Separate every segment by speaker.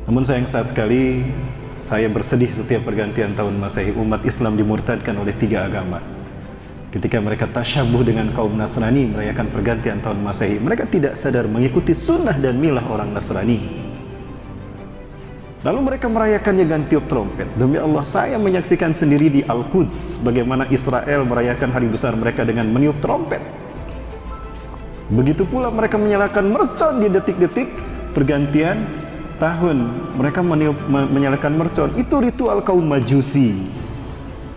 Speaker 1: Namun sayang saat sekali, saya bersedih setiap pergantian tahun Masehi umat Islam dimurtadkan oleh 3 agama. Ketika mereka tasyabuh dengan kaum Nasrani merayakan pergantian tahun Masehi, mereka tidak sadar mengikuti sunnah dan milah orang Nasrani. Lalu mereka merayakannya dengan tiup trompet. Demi Allah, saya menyaksikan sendiri di Al-Quds bagaimana Israel merayakan hari besar mereka dengan meniup trompet. Begitu pula mereka menyalakan mercon di detik-detik pergantian tahun. Mereka menyalakan mercon. Itu ritual kaum Majusi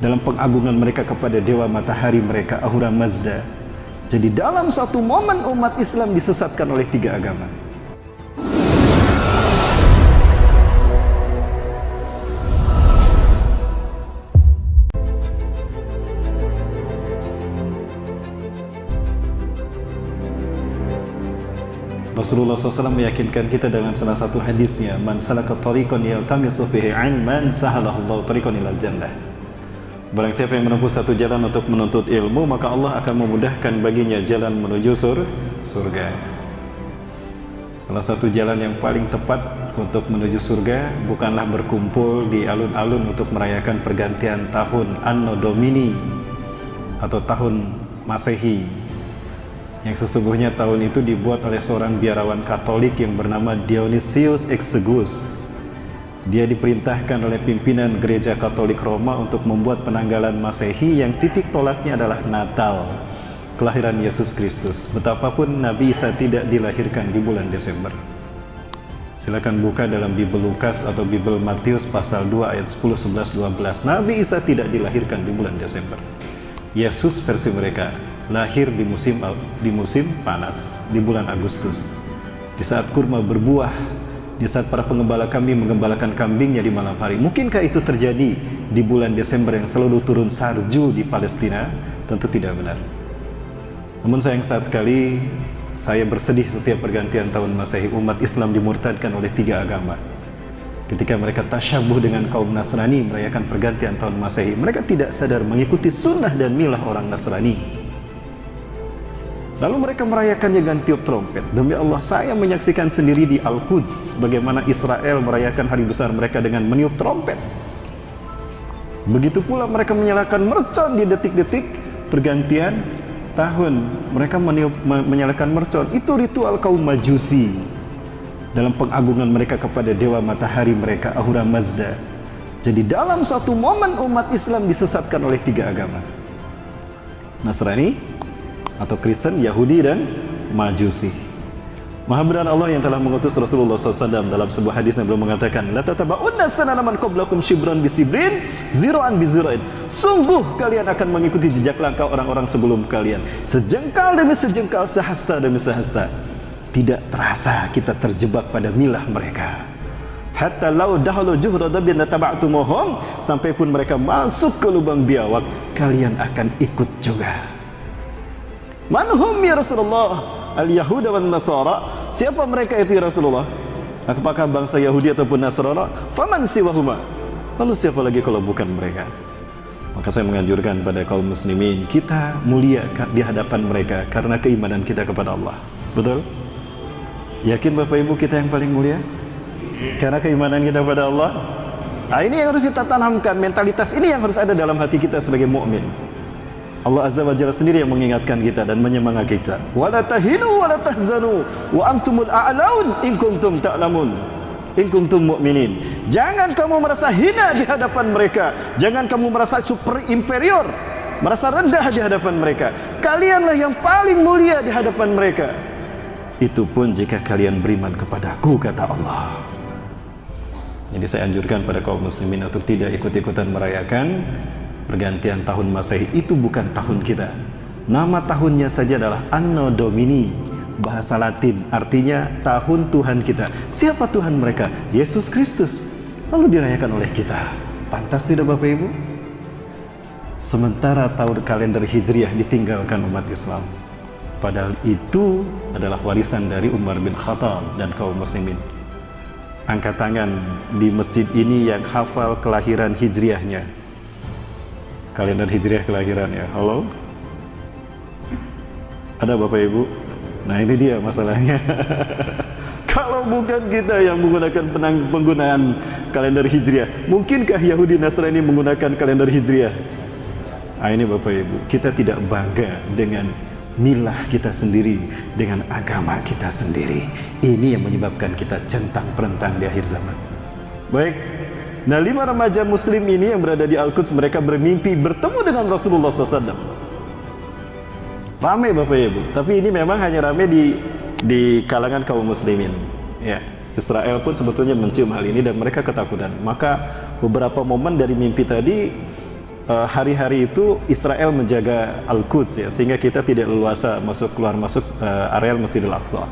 Speaker 1: dalam pengagungan mereka kepada dewa matahari mereka, Ahura Mazda. Jadi dalam satu momen umat Islam disesatkan oleh 3 agama. Rasulullah SAW meyakinkan kita dengan salah satu hadisnya, man salaka tariqan yaltamisu fihi ilman sahalallahu tariqan ilal jannah. Barang siapa yang menempuh satu jalan untuk menuntut ilmu, maka Allah akan memudahkan baginya jalan menuju surga. Salah satu jalan yang paling tepat untuk menuju surga bukanlah berkumpul di alun-alun untuk merayakan pergantian tahun Anno Domini atau tahun Masehi, yang sesungguhnya tahun itu dibuat oleh seorang biarawan Katolik yang bernama Dionysius Exiguus. Dia diperintahkan oleh pimpinan gereja Katolik Roma untuk membuat penanggalan Masehi yang titik tolaknya adalah Natal, kelahiran Yesus Kristus. Betapapun Nabi Isa tidak dilahirkan di bulan Desember. Silakan buka dalam Bible Lukas atau Bible Matius pasal 2 ayat 10, 11, 12. Nabi Isa tidak dilahirkan di bulan Desember. Yesus versi mereka lahir di musim panas, di bulan Agustus, di saat kurma berbuah, di saat para pengembala kambing menggembalakan kambingnya di malam hari. Mungkinkah itu terjadi di bulan Desember yang selalu turun salju di Palestina? Tentu tidak benar. Namun sayang saat sekali, saya bersedih setiap pergantian tahun Masehi umat Islam dimurtadkan oleh 3 agama. Ketika mereka tasyabuh dengan kaum Nasrani merayakan pergantian tahun Masehi, mereka tidak sadar mengikuti sunnah dan milah orang Nasrani. Lalu mereka merayakannya dengan tiup trompet. Demi Allah, saya menyaksikan sendiri di Al-Quds bagaimana Israel merayakan hari besar mereka dengan meniup trompet. Begitu pula mereka menyalakan mercon di detik-detik pergantian tahun. Mereka menyalakan mercon. Itu ritual kaum Majusi dalam pengagungan mereka kepada dewa matahari mereka, Ahura Mazda. Jadi dalam satu momen umat Islam disesatkan oleh 3 agama, Nasrani atau Kristen, Yahudi dan Majusi. Maha benar Allah yang telah mengutus Rasulullah SAW dalam sebuah hadis yang beliau mengatakan, la tataba'unna sanana man qablakum shibran bi shibrin zira'an bi zira'in. Sungguh kalian akan mengikuti jejak langkah orang-orang sebelum kalian, sejengkal demi sejengkal, sehasta demi sehasta. Tidak terasa kita terjebak pada milah mereka. Hatta law dahalu juhra dabin taba'tumuhum, sampai pun mereka masuk ke lubang biawak, kalian akan ikut juga. Manhum ya Rasulullah? Al-Yahuda wan Nasara. Siapa mereka itu ya Rasulullah? Apakah bangsa Yahudi ataupun Nasrani? Faman siwahuma? Lalu siapa lagi kalau bukan mereka? Maka saya menganjurkan pada kaum muslimin, kita mulia di hadapan mereka karena keimanan kita kepada Allah. Betul? Yakin Bapak Ibu kita yang paling mulia? Karena keimanan kita kepada Allah. Nah, ini yang harus kita tanamkan, mentalitas ini yang harus ada dalam hati kita sebagai mukmin. Allah Azza wa Jalla sendiri yang mengingatkan kita dan menyemangati kita. Wala tahinu wala tahzanu wa antumul a'laun in kuntum ta'lamun. In kuntum mu'minin. Jangan kamu merasa hina di hadapan mereka. Jangan kamu merasa super inferior, merasa rendah di hadapan mereka. Kalianlah yang paling mulia di hadapan mereka. Itu pun jika kalian beriman kepadaku, kata Allah. Jadi saya anjurkan pada kaum muslimin untuk tidak ikut-ikutan merayakan pergantian tahun Masehi. Itu bukan tahun kita. Nama tahunnya saja adalah Anno Domini, bahasa Latin, artinya tahun Tuhan kita. Siapa Tuhan mereka? Yesus Kristus. Lalu dirayakan oleh kita. Pantas tidak Bapak Ibu? Sementara tahun kalender Hijriah ditinggalkan umat Islam. Padahal itu adalah warisan dari Umar bin Khattab dan kaum muslimin. Angkat tangan di masjid ini yang hafal kelahiran Hijriahnya. Kalender Hijriah kelahirannya. Halo? Ada Bapak Ibu? Nah ini dia masalahnya. Kalau kalau bukan kita yang menggunakan penggunaan kalender Hijriah? Mungkinkah Yahudi Nasrani menggunakan kalender Hijriah? Nah, ini Bapak Ibu, kita tidak bangga dengan milah kita sendiri, dengan agama kita sendiri. Ini yang menyebabkan kita centang perentang di akhir zaman. Baik, nah 5 remaja muslim ini yang berada di Al-Quds, mereka bermimpi bertemu dengan Rasulullah SAW. Ramai Bapak Ibu, tapi ini memang hanya ramai di kalangan kaum muslimin. Ya, Israel pun sebetulnya mencium hal ini dan mereka ketakutan. Maka beberapa momen dari mimpi tadi, hari-hari itu Israel menjaga Al-Quds, ya, sehingga kita tidak leluasa keluar masuk areal Masjidil Aqsa.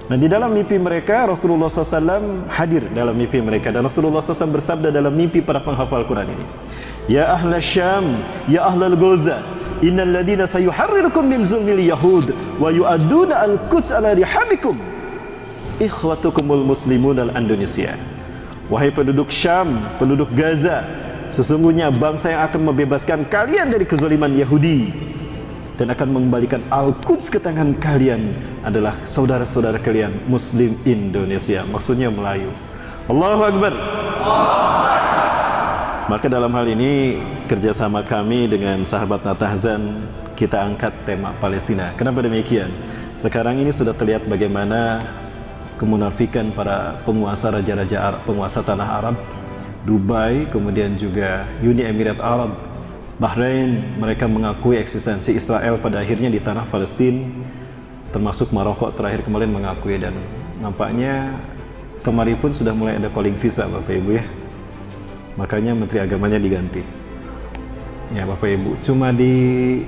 Speaker 1: Nah, di dalam mimpi mereka Rasulullah SAW hadir dalam mimpi mereka, dan Rasulullah SAW bersabda dalam mimpi para penghafal Quran ini, ya ahla Syam, ya ahlal Gaza, innal ladina sayuharrirukum min zulmil yahud wa yu'adduna al-Quds ala rihabikum ikhwatukumul muslimun al-Indonesia. Wahai penduduk Syam, penduduk Gaza, sesungguhnya bangsa yang akan membebaskan kalian dari kezaliman Yahudi dan akan mengembalikan Al-Quds ke tangan kalian adalah saudara-saudara kalian Muslim Indonesia, maksudnya Melayu. Allahu Akbar. Maka dalam hal ini kerjasama kami dengan sahabat Natahzan, kita angkat tema Palestina. Kenapa demikian? Sekarang ini sudah terlihat bagaimana kemunafikan para penguasa raja-raja Arab, penguasa tanah Arab, Dubai, kemudian juga Uni Emirat Arab, Bahrain, mereka mengakui eksistensi Israel pada akhirnya di tanah Palestina, termasuk Maroko terakhir kemarin mengakui, dan nampaknya kemarin pun sudah mulai ada calling visa Bapak Ibu ya. Makanya Menteri Agamanya diganti. Ya Bapak Ibu, cuma di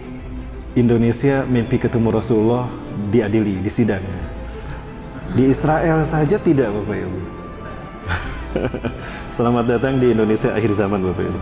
Speaker 1: Indonesia mimpi ketemu Rasulullah diadili, disidang. Di Israel saja tidak Bapak Ibu. Selamat datang di Indonesia akhir zaman Bapak Ibu.